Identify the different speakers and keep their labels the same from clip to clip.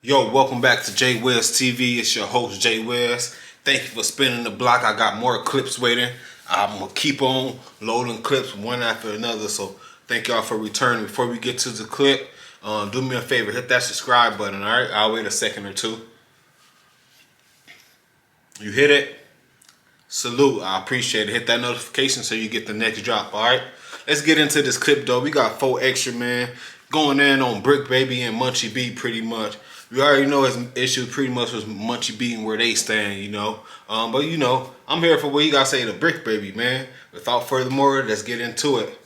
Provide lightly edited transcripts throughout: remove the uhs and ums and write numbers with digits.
Speaker 1: Yo, welcome back to Jay Wells TV. It's your host, Jay Wells. Thank you for spinning the block. I got more clips waiting. I'm going to keep on loading clips one after another. So thank y'all for returning. Before we get to the clip, do me a favor. Hit that subscribe button, all right? I'll wait a second or two. You hit it? Salute. I appreciate it. Hit that notification so you get the next drop, all right? Let's get into this clip, though. We got 4 extra, man. Going in on Brick Baby and Munchie B pretty much. We already know his issue pretty much was Munchie B and where they stand, you know. But, you know, I'm here for what you got to say to Brick Baby, man. Without further more, let's get into it.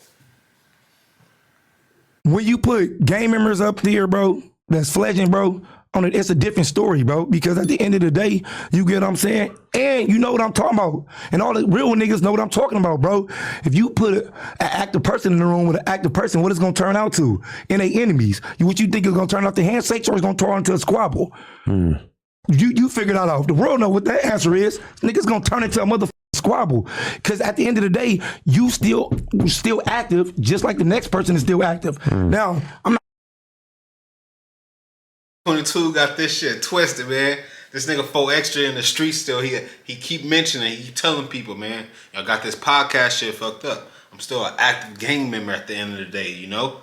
Speaker 2: When you put gang members up there, bro, that's fledging, bro, on it, it's a different story, bro. Because at the end of the day, you get what I'm saying? And you know what I'm talking about. And all the real niggas know what I'm talking about, bro. If you put an active person in the room with an active person, what it's going to turn out to? And they enemies. What you think is going to turn out to handshakes or it's going to turn into a squabble? You figure that out. The world know what that answer is. Niggas going to turn into a motherfucking squabble. Because at the end of the day, you still active, just like the next person is still active. Now, I'm not
Speaker 1: 22 got this shit twisted, man. This nigga 4 extra in the street still. He keep mentioning, he keep telling people, man, y'all got this podcast shit fucked up. I'm still an active gang member at the end of the day, you know?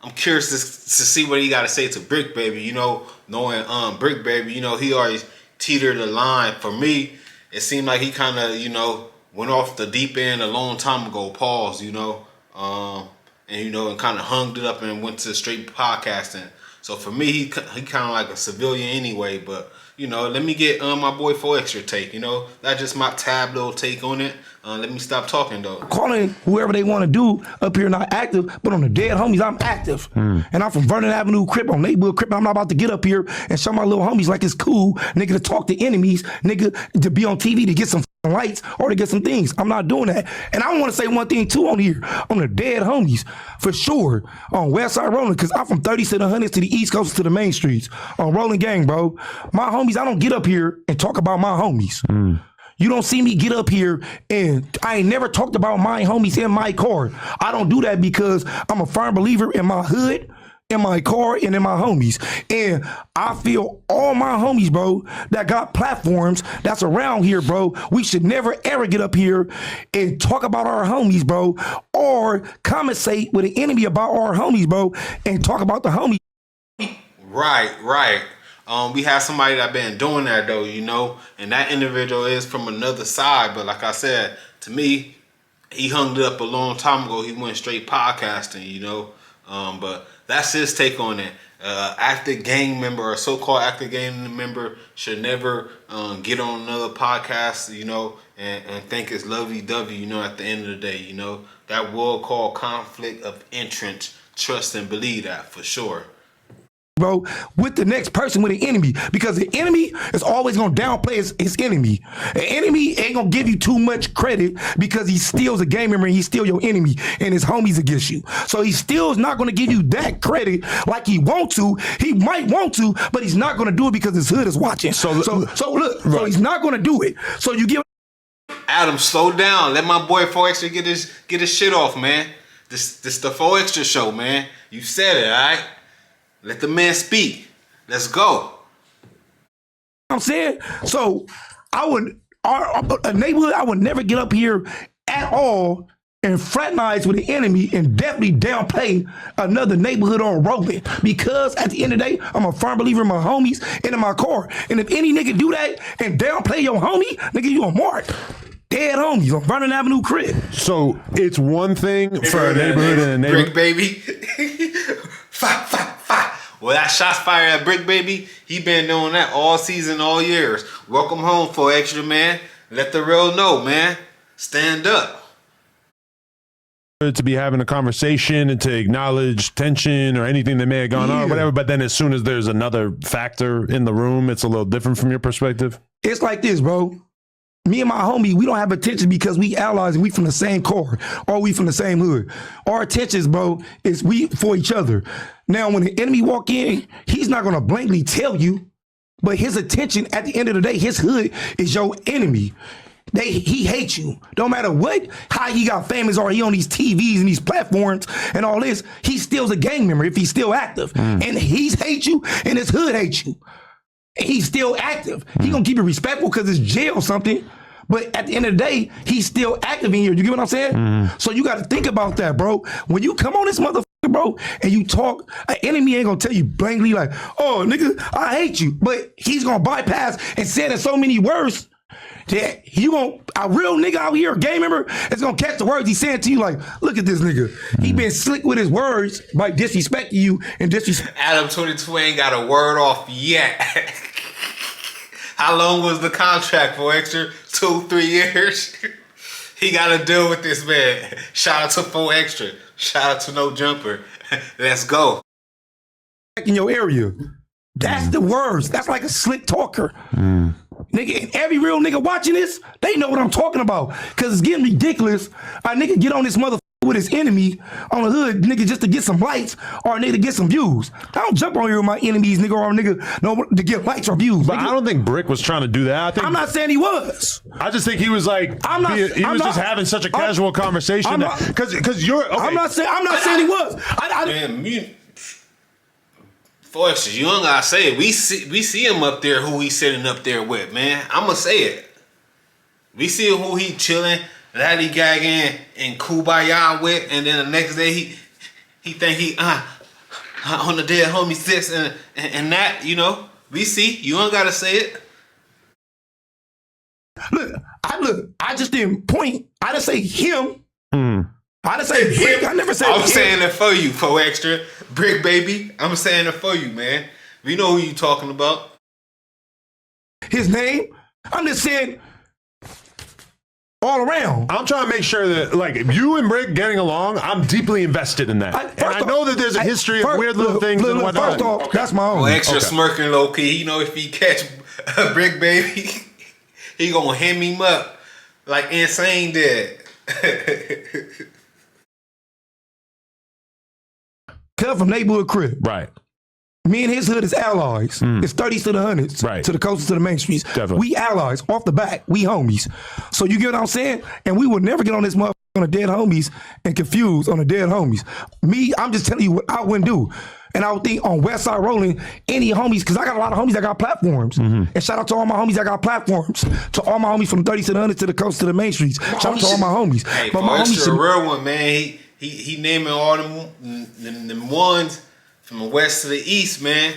Speaker 1: I'm curious to see what he got to say to Brick Baby, you know, knowing Brick Baby, you know, he always teetered the line. For me, it seemed like he kind of, you know, went off the deep end a long time ago, pause, you know, and, you know, and kind of hung it up and went to straight podcasting. So for me, he kind of like a civilian anyway, but, you know, let me get my boy 4 extra take, you know. That's just my tab little take on it. Let me stop talking, though.
Speaker 2: calling whoever they want to do up here not active, but on the dead homies, I'm active. And I'm from Vernon Avenue Crip, on neighborhood Crip. I'm not about to get up here and show my little homies like it's cool, nigga, to talk to enemies, nigga, to be on TV to get some lights or to get some things. I'm not doing that. And I want to say one thing too on here, on the dead homies, for sure, on Westside Rolling, because I'm from 30s to the 100s to the East Coast to the main streets, on Rolling Gang, bro. My homies, I don't get up here and talk about my homies. You don't see me get up here and I ain't never talked about my homies in my car. I don't do that because I'm a firm believer in my hood, in my car, and in my homies. And I feel all my homies, bro, that got platforms that's around here, bro, we should never ever get up here and talk about our homies, bro, or conversate with an enemy about our homies, bro, and talk about the homies.
Speaker 1: Right. We have somebody that been doing that, though, you know, and that individual is from another side. But like I said, to me, he hung it up a long time ago. He went straight podcasting, you know. But that's his take on it. Active gang member or so-called active gang member should never get on another podcast, you know, and think it's lovey-dovey, you know, at the end of the day, you know. That will call conflict of interest. Trust and believe that for sure.
Speaker 2: Bro, with the next person, with an enemy, because the enemy is always gonna downplay his enemy. An enemy ain't gonna give you too much credit because he steals a game member and he's still your enemy and his homies against you. So he still is not gonna give you that credit like he want to. He might want to, but he's not gonna do it because his hood is watching. So look, so he's not gonna do it. So you give
Speaker 1: Adam, slow down. Let my boy 4 extra get his shit off, man. This the 4 extra show, man. You said it, all right? Let the man speak. Let's go.
Speaker 2: I'm saying, so a neighborhood, I would never get up here at all and fraternize with the enemy and definitely downplay another neighborhood on rolling. Because at the end of the day, I'm a firm believer in my homies and in my car. And if any nigga do that and downplay your homie, nigga, you on mark. Dead homies on Vernon Avenue Crib.
Speaker 3: So it's one thing for a neighborhood and a neighborhood.
Speaker 1: Brick Baby. Fire. Well, that shots fired at Brick Baby. He been doing that all season, all years. Welcome home, 4 extra, man. Let the real know, man. Stand up.
Speaker 3: To be having a conversation and to acknowledge tension or anything that may have gone on or whatever, but then as soon as there's another factor in the room, it's a little different from your perspective.
Speaker 2: It's like this, bro. Me and my homie, we don't have attention because we allies and we from the same car or we from the same hood. Our attentions, bro, is we for each other. Now, when the enemy walk in, he's not going to blankly tell you, but his attention at the end of the day, his hood is your enemy. he hates you. Don't matter how he got famous or he on these TVs and these platforms and all this, he still's a gang member if he's still active. And he's hate you and his hood hates you. And he's still active. He gonna keep it respectful because it's jail or something. But at the end of the day, he's still active in here. You get what I'm saying? So you got to think about that, bro. When you come on this motherfucker, bro, and you talk, an enemy ain't gonna tell you blankly like, oh, nigga, I hate you. But he's gonna bypass and say it in so many words that a real nigga out here, a gang member, is gonna catch the words he's saying to you like, look at this nigga. He been slick with his words by disrespecting you and disrespect.
Speaker 1: Adam 22 ain't got a word off yet. How long was the contract for extra? 2-3 years? He got to deal with this, man. Shout out to 4 Extra. Shout out to No Jumper. Let's go.
Speaker 2: In your area. That's the words. That's like a slick talker. Nigga, and every real nigga watching this, they know what I'm talking about. Because it's getting ridiculous. A nigga get on this motherfucker with his enemy on the hood, nigga, just to get some likes or a nigga to get some views. I don't jump on here with my enemies, nigga, or a nigga to get likes or views.
Speaker 3: But
Speaker 2: nigga.
Speaker 3: I don't think Brick was trying to do that.
Speaker 2: I'm not saying he was.
Speaker 3: I just think he was like, he was just having such a casual conversation. Because you're, okay.
Speaker 2: I'm not saying he was.
Speaker 1: Man, Forrester, you don't gotta say it. We see him up there, who he's sitting up there with, man. I'm gonna say it. We see who he chilling, Laddie gagging, and Kumbaya with, and then the next day he think he on the dead homies this and that, you know. We see. You don't gotta say it.
Speaker 2: Look, I just didn't point. I didn't say him. I didn't say Brick. I never said
Speaker 1: I'm
Speaker 2: him.
Speaker 1: saying it for you, 4 Extra. Brick, baby. I'm saying it for you, man. We know who you talking about.
Speaker 2: His name. I'm just saying all around.
Speaker 3: I'm trying to make sure that, like, if you and Brick getting along, I'm deeply invested in that. I know that there's a history of weird little things and whatnot.
Speaker 2: First off, that's my own.
Speaker 1: 4 Extra smirking low key. You know, if he catch Brick, baby, he gonna hem him up like Insane did.
Speaker 2: Cut from neighborhood crib.
Speaker 3: Right.
Speaker 2: Me and his hood is allies. It's 30s to the 100s,
Speaker 3: right,
Speaker 2: to the coasts to the main streets.
Speaker 3: Definitely.
Speaker 2: We allies off the back. We homies. So you get what I'm saying? And we would never get on this motherfucker on the dead homies and confused on the dead homies. Me, I'm just telling you what I wouldn't do. And I would think on West Side Rolling, any homies, because I got a lot of homies that got platforms. And shout out to all my homies that got platforms. To all my homies from 30s to the 100s to the coast to the main streets. Shout out to all my homies.
Speaker 1: Hey,
Speaker 2: but my homies
Speaker 1: a real one, man. He naming all them ones from the west to the east, man.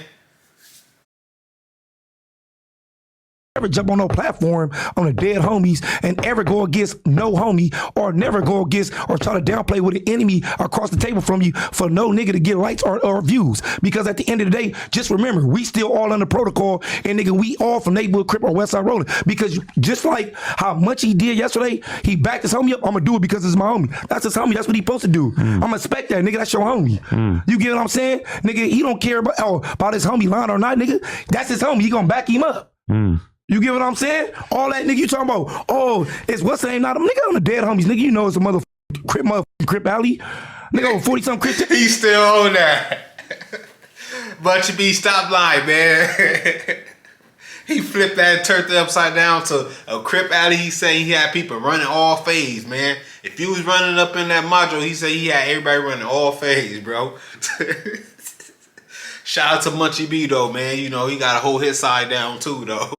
Speaker 2: Never jump on no platform on the dead homies and ever go against no homie or never go against or try to downplay with an enemy across the table from you for no nigga to get likes or views. Because at the end of the day, just remember, we still all under protocol and nigga, we all from neighborhood crip or West Side Rolling. Because just like how much he did yesterday, he backed his homie up, I'm gonna do it because it's my homie. That's his homie, that's what he supposed to do. I'm gonna expect that, nigga, that's your homie. You get what I'm saying? Nigga, he don't care about his homie lying or not, nigga. That's his homie, he gonna back him up. You get what I'm saying? All that nigga you talking about, oh, it's what's the name now? Nigga on the dead homies, nigga, you know it's a motherfucking crip alley. Nigga on 40-something crip.
Speaker 1: He still on that. Bunch of B, stop lying, man. He flipped that and turned it upside down to a crip alley. He said he had people running all phase, man. If you was running up in that module, he said he had everybody running all phase, bro. Shout out to Munchie B, though, man. You know, he got to hold his side down, too, though.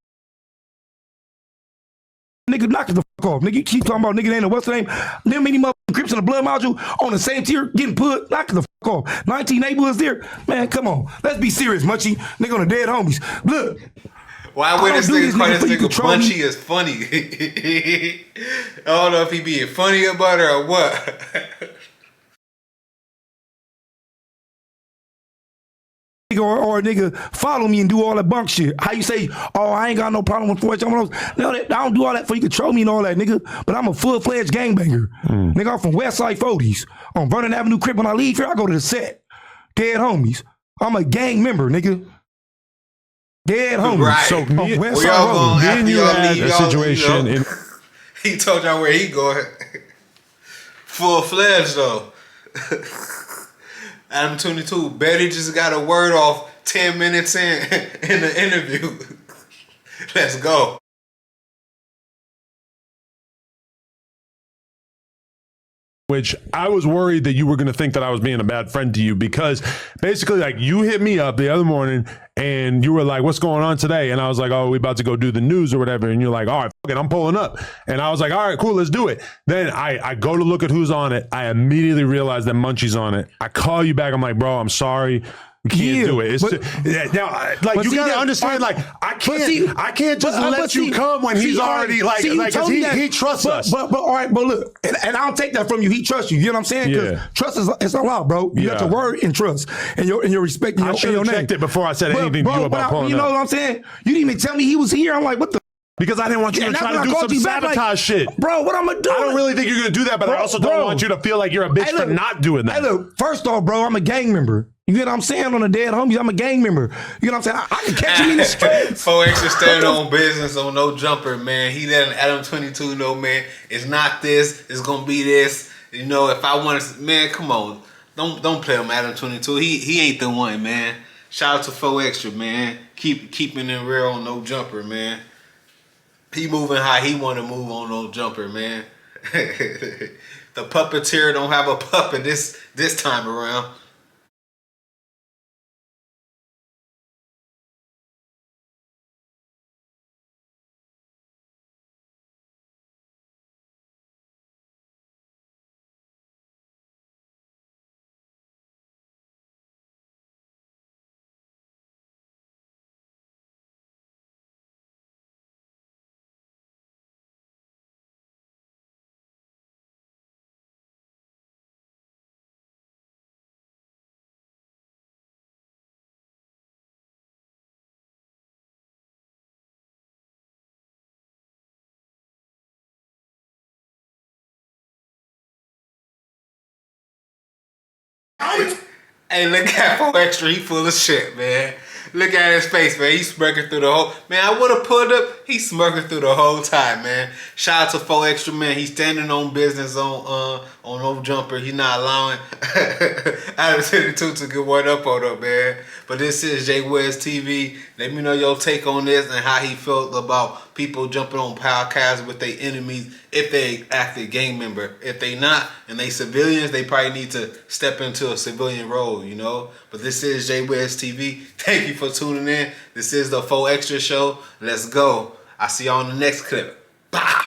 Speaker 2: Nigga, knock it the fuck off. Nigga, you keep talking about nigga ain't a what's the name? Them many motherfucking Crips in the blood module on the same tier getting put. Knock it the fuck off. 19 neighborhoods there. Man, come on. Let's be serious, Munchie. Nigga on the dead homies. Look.
Speaker 1: Why would this nigga call this nigga Munchie is funny? I don't know if he being funny about it or what.
Speaker 2: Or a nigga follow me and do all that bunk shit. How you say, oh, I ain't got no problem with 4 No, I don't do all that for you control me and all that, nigga. But I'm a full-fledged gangbanger. Nigga, I'm from West Side 40s. On Vernon Avenue Crip, when I leave here, I go to the set. Dead homies. I'm a gang member, nigga. Dead homies.
Speaker 1: Right.
Speaker 3: So me,
Speaker 2: West Side Rolling.
Speaker 3: me and you had a situation in...
Speaker 1: He told y'all where he going. Full-fledged, though. Adam 22, Betty just got a word off 10 minutes in the interview. Let's go.
Speaker 3: which I was worried that you were going to think that I was being a bad friend to you, because basically, like, you hit me up the other morning and you were like, what's going on today? And I was like, oh, we about to go do the news or whatever. And you're like, all right, fuck it, I'm pulling up. And I was like, all right, cool, let's do it. Then I go to look at who's on it. I immediately realize that Munchie's on it. I call you back. I'm like, bro, I'm sorry. We can't do it. It's now, like, you gotta understand. Like, I can't just let you come when he's already like he trusts us.
Speaker 2: But all right, but look, and I don't take that from you. He trusts you. You know what I'm saying? Because trust is it's a lot, bro. You got your word and trust and your respect. And
Speaker 3: I should have checked it before I said anything to you about pulling up.
Speaker 2: You know what I'm saying? You didn't even tell me he was here. I'm like, what the?
Speaker 3: Because I didn't want you to try to do some sabotage shit.
Speaker 2: Bro, what I'm going to do?
Speaker 3: I don't really think you're going to do that, but I also don't want you to feel like you're a bitch for not doing that.
Speaker 2: Hey, look, first off, bro, I'm a gang member. You get what I'm saying? On the dead homies, I'm a gang member. You know what I'm saying? I can catch him in the streets.
Speaker 1: 4X standing on business on no jumper, man. He letting Adam 22 know, man, it's not this. It's going to be this. You know, if I want to, man, come on. Don't play him, Adam 22. He ain't the one, man. Shout out to 4Extra, man. Keeping it real on no jumper, man. He moving how he want to move on no jumper, man. The puppeteer don't have a puppet this time around. Hey, look at 4Extra. He full of shit, man. Look at his face, man. He's smirking through the whole... Man, I would have pulled up. He's smirking through the whole time, man. Shout out to 4Extra, man. He's standing on business on no jumper. He's not allowing Adam 22 to get one up on him, man. But this is Jay West TV. Let me know your take on this and how he felt about people jumping on podcasts with their enemies if they active gang member. If they not and they civilians, they probably need to step into a civilian role, you know. But this is Jay West TV. Thank you for tuning in. This is the 4Extra show. Let's go. I'll see y'all on the next clip. Bye.